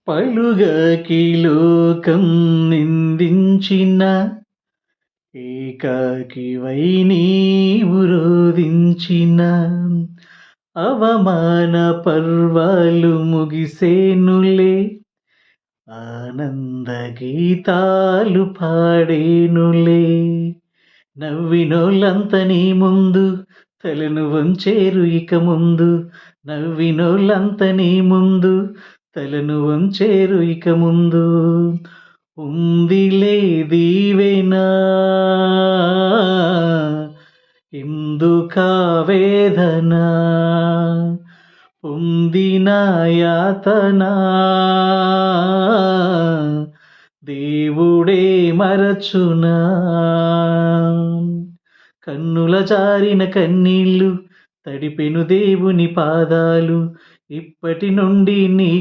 పలుగాకి లోకం నిందించిన ఏకాకివై నీవు రోదించిన అవమాన పర్వాలు ముగిసేనులే, ఆనంద గీతాలు పాడేనులే. నవ్వినోళ్ళంత నీ ముందు తలను వంచేరు ఇక ముందు, నవ్వినోళ్ళంత నీ ముందు తలను వంచేరు ఇక ముందు. ఉందిలే దీవెనా ఎందుకా వేదన, పొందిన యాతన దేవుడే మరచునా. కన్నుల జారిన కన్నీళ్ళు తడిపెను దేవుని పాదాలు, ఇప్పటి నుండి నీ